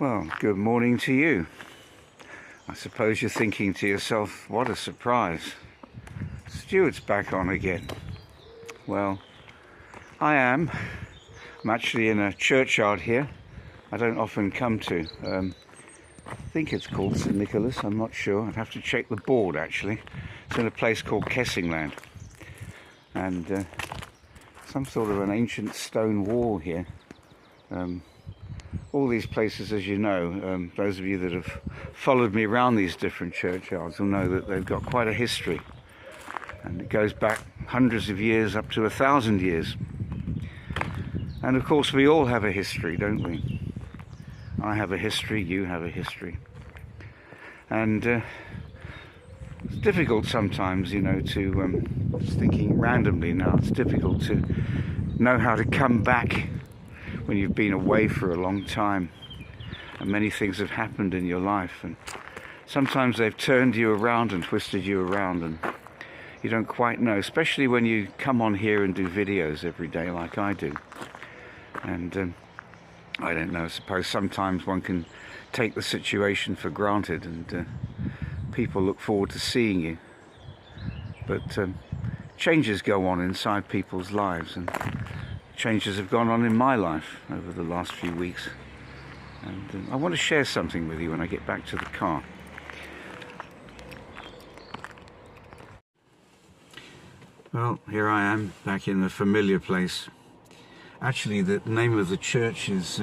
Well, good morning to you. I suppose you're thinking to yourself, what a surprise. Stuart's back on again. Well, I am. I'm actually in a churchyard here I don't often come to. I think it's called St Nicholas, I'm not sure. I'd have to check the board actually. It's in a place called Kessingland. And some sort of an ancient stone wall here. All these places, as you know, those of you that have followed me around these different churchyards will know that they've got quite a history. And it goes back hundreds of years, up to 1,000 years. And of course we all have a history, don't we? I have a history, you have a history. And it's difficult sometimes, you know, to, just thinking randomly now, it's difficult to know how to come back when you've been away for a long time and many things have happened in your life, and sometimes they've turned you around and twisted you around and you don't quite know, especially when you come on here and do videos every day like I do. And I don't know, I suppose sometimes one can take the situation for granted and people look forward to seeing you, but changes go on inside people's lives, and changes have gone on in my life over the last few weeks, and I want to share something with you when I get back to the car. Well, here I am back in the familiar place. Actually, the name of the church is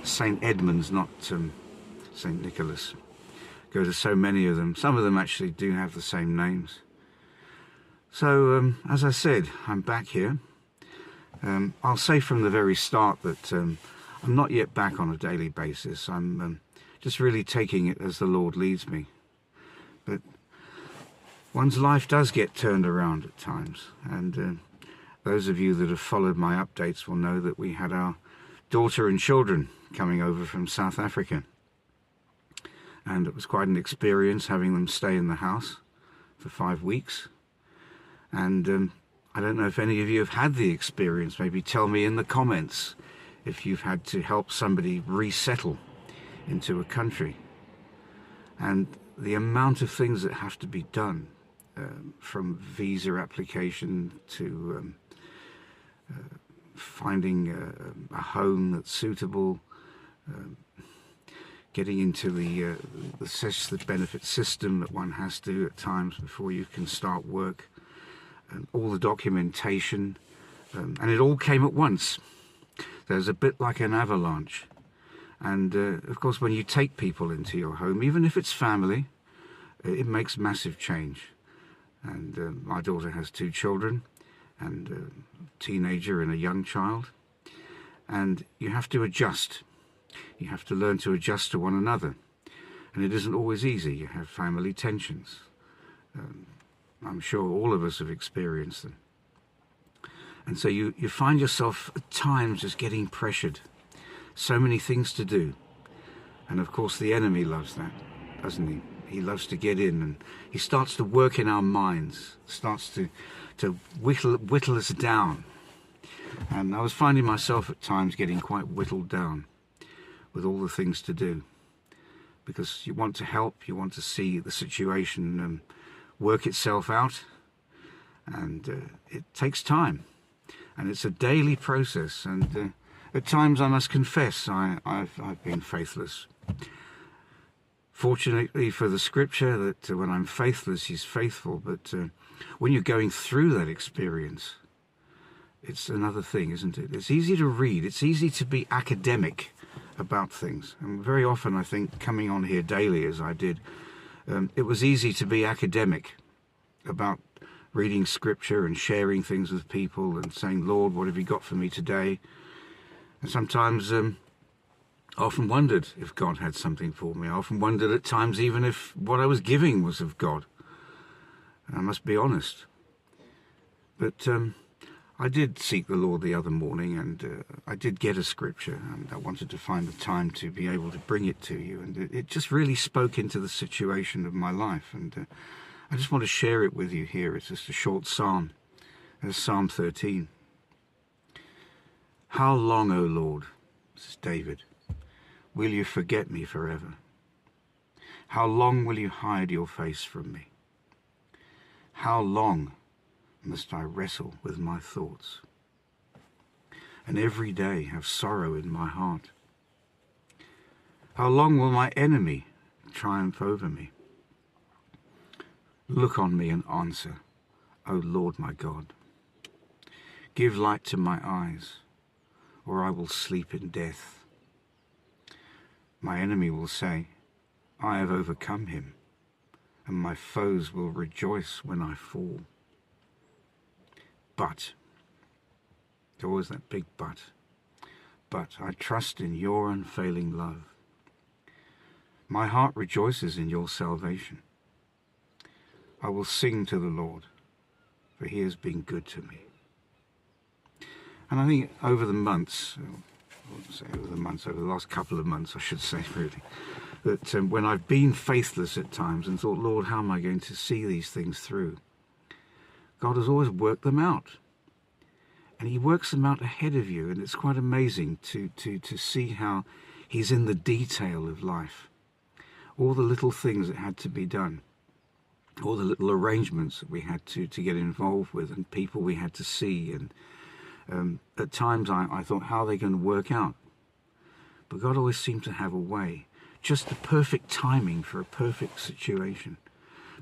St Edmund's, not St Nicholas. Go to so many of them. Some of them actually do have the same names. So, as I said, I'm back here. I'll say from the very start that I'm not yet back on a daily basis. I'm just really taking it as the Lord leads me. But one's life does get turned around at times, and those of you that have followed my updates will know that we had our daughter and children coming over from South Africa, and it was quite an experience having them stay in the house for 5 weeks. And I don't know if any of you have had the experience. Maybe tell me in the comments if you've had to help somebody resettle into a country. And the amount of things that have to be done, from visa application to finding a home that's suitable, getting into the benefit system that one has to at times before you can start work. All the documentation, and it all came at once. There's a bit like an avalanche. And of course, when you take people into your home, even if it's family, it makes massive change. And my daughter has 2 children, and a teenager and a young child. And you have to adjust. You have to learn to adjust to one another. And it isn't always easy. You have family tensions. I'm sure all of us have experienced them. And so you find yourself at times just getting pressured. So many things to do. And of course the enemy loves that, doesn't he? He loves to get in, and he starts to work in our minds, starts to whittle us down. And I was finding myself at times getting quite whittled down with all the things to do. Because you want to help, you want to see the situation work itself out, and it takes time, and it's a daily process, and at times I must confess I've been faithless. Fortunately for the scripture that when I'm faithless he's faithful, but when you're going through that experience, it's another thing, isn't it? It's easy to read, it's easy to be academic about things, and very often I think coming on here daily as I did, it was easy to be academic about reading scripture and sharing things with people and saying, Lord, what have you got for me today? And sometimes I often wondered if God had something for me. I often wondered at times even if what I was giving was of God. And I must be honest. But I did seek the Lord the other morning, and I did get a scripture, and I wanted to find the time to be able to bring it to you, and it just really spoke into the situation of my life, and I just want to share it with you here. It's just a short psalm. It's Psalm 13. How long, O Lord, this is David, will you forget me forever? How long will you hide your face from me? How long must I wrestle with my thoughts, and every day have sorrow in my heart? How long will my enemy triumph over me? Look on me and answer, O Lord my God. Give light to my eyes, or I will sleep in death. My enemy will say, I have overcome him, and my foes will rejoice when I fall. But, there's always that big but I trust in your unfailing love. My heart rejoices in your salvation. I will sing to the Lord, for he has been good to me. And I think over the last couple of months, I should say, really, that when I've been faithless at times and thought, Lord, how am I going to see these things through? God has always worked them out. And he works them out ahead of you. And it's quite amazing to see how he's in the detail of life. All the little things that had to be done. All the little arrangements that we had to get involved with, and people we had to see. And at times I thought, how are they going to work out? But God always seemed to have a way. Just the perfect timing for a perfect situation.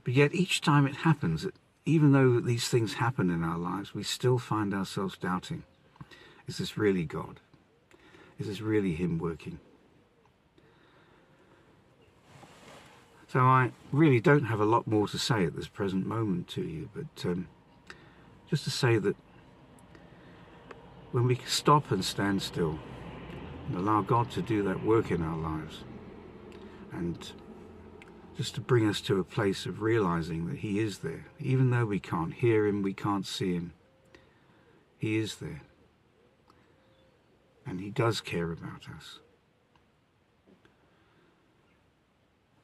But yet each time it happens, even though these things happen in our lives, we still find ourselves doubting. Is this really God? Is this really him working? So I really don't have a lot more to say at this present moment to you, but just to say that when we stop and stand still and allow God to do that work in our lives, and just to bring us to a place of realizing that he is there, even though we can't hear him, we can't see him, he is there, and he does care about us.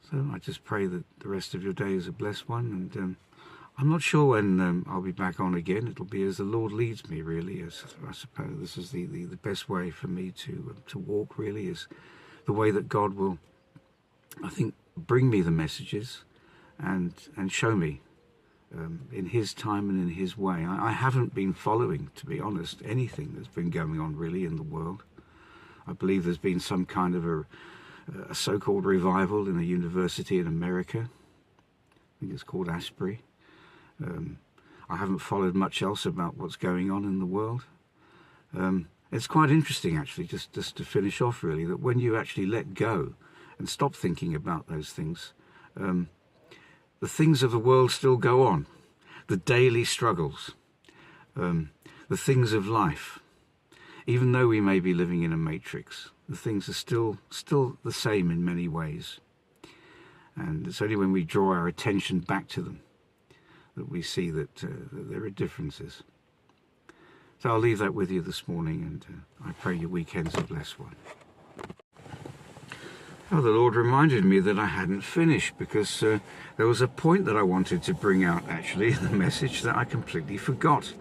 So I just pray that the rest of your day is a blessed one, and I'm not sure when I'll be back on again. It'll be as the Lord leads me, really. As I suppose this is the best way for me to walk, really, is the way that God will, I think, bring me the messages and show me in his time and in his way. I haven't been following, to be honest, anything that's been going on really in the world. I believe there's been some kind of a so-called revival in a university in America. I think it's called Asbury. I haven't followed much else about what's going on in the world. It's quite interesting, actually, just to finish off, really, that when you actually let go and stop thinking about those things, the things of the world still go on. The daily struggles, the things of life. Even though we may be living in a matrix, the things are still the same in many ways. And it's only when we draw our attention back to them that we see that there are differences. So I'll leave that with you this morning, and I pray your weekend's a blessed one. Oh, the Lord reminded me that I hadn't finished, because there was a point that I wanted to bring out, actually, in the message that I completely forgot.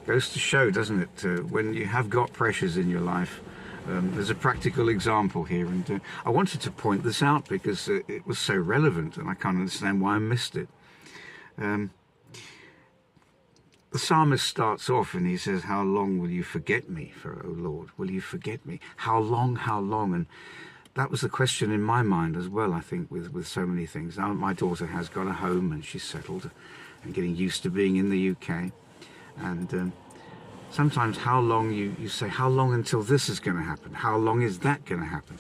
Goes to show, doesn't it, when you have got pressures in your life. There's a practical example here, and I wanted to point this out because it was so relevant, and I can't understand why I missed it. The psalmist starts off and he says, how long will you forget me, O Lord? Will you forget me? How long, how long? And that was the question in my mind as well, I think, with so many things. Now my daughter has got a home and she's settled and getting used to being in the UK. And sometimes how long, you say, how long until this is going to happen? How long is that going to happen?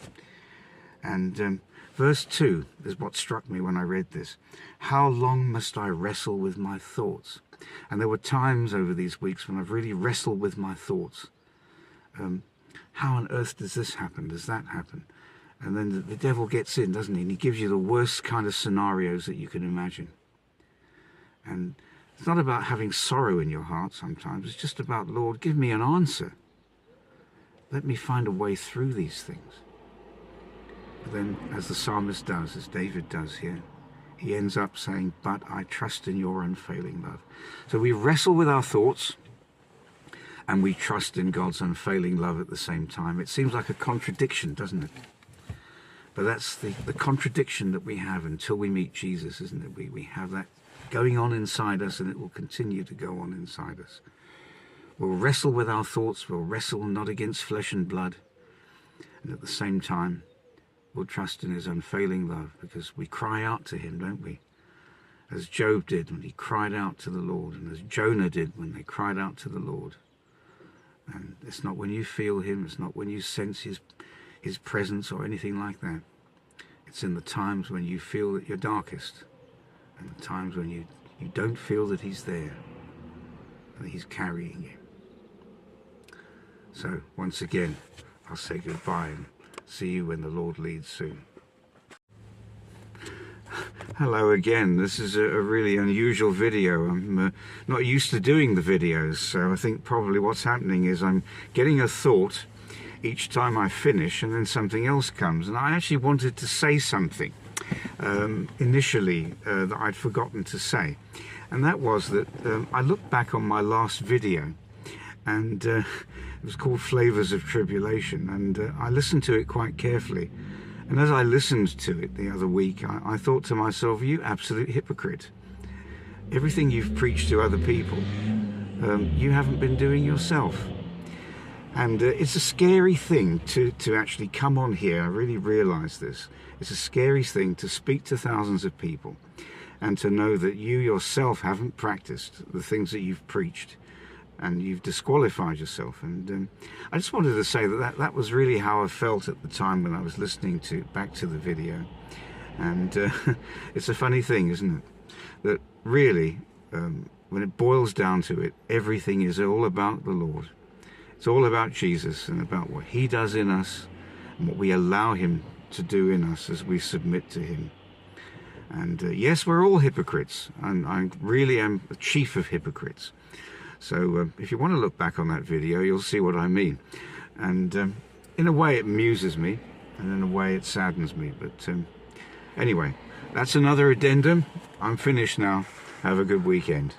And verse 2 is what struck me when I read this. How long must I wrestle with my thoughts? And there were times over these weeks when I've really wrestled with my thoughts. How on earth does this happen? Does that happen? And then the devil gets in, doesn't he? And he gives you the worst kind of scenarios that you can imagine. And it's not about having sorrow in your heart sometimes. It's just about, Lord, give me an answer. Let me find a way through these things. But then, as the psalmist does, as David does here, he ends up saying, but I trust in your unfailing love. So we wrestle with our thoughts and we trust in God's unfailing love at the same time. It seems like a contradiction, doesn't it? But that's the contradiction that we have until we meet Jesus, isn't it? We have that going on inside us, and it will continue to go on inside us. We'll wrestle with our thoughts. We'll wrestle not against flesh and blood. And at the same time, we'll trust in his unfailing love, because we cry out to him, don't we? As Job did when he cried out to the Lord, and as Jonah did when they cried out to the Lord. And it's not when you feel him, it's not when you sense his presence or anything like that. It's in the times when you feel at your darkest, and the times when you don't feel that he's there, and he's carrying you. So once again, I'll say goodbye and see you when the Lord leads soon. Hello again. This is a really unusual video. I'm not used to doing the videos, so I think probably what's happening is I'm getting a thought each time I finish, and then something else comes. And I actually wanted to say something initially that I'd forgotten to say, and that was that I looked back on my last video, and it was called Flavors of Tribulation, and I listened to it quite carefully. And as I listened to it the other week, I thought to myself, you absolute hypocrite. Everything you've preached to other people, you haven't been doing yourself. And it's a scary thing to actually come on here. I really realise this. It's a scary thing to speak to thousands of people and to know that you yourself haven't practiced the things that you've preached, and you've disqualified yourself. And I just wanted to say that was really how I felt at the time when I was listening back to the video. And it's a funny thing, isn't it, that really when it boils down to it, everything is all about the Lord. It's all about Jesus and about what he does in us and what we allow him to do in us as we submit to him. And yes, we're all hypocrites, and I really am the chief of hypocrites. So if you want to look back on that video, you'll see what I mean. And in a way it amuses me, and in a way it saddens me. But anyway, that's another addendum. I'm finished now. Have a good weekend.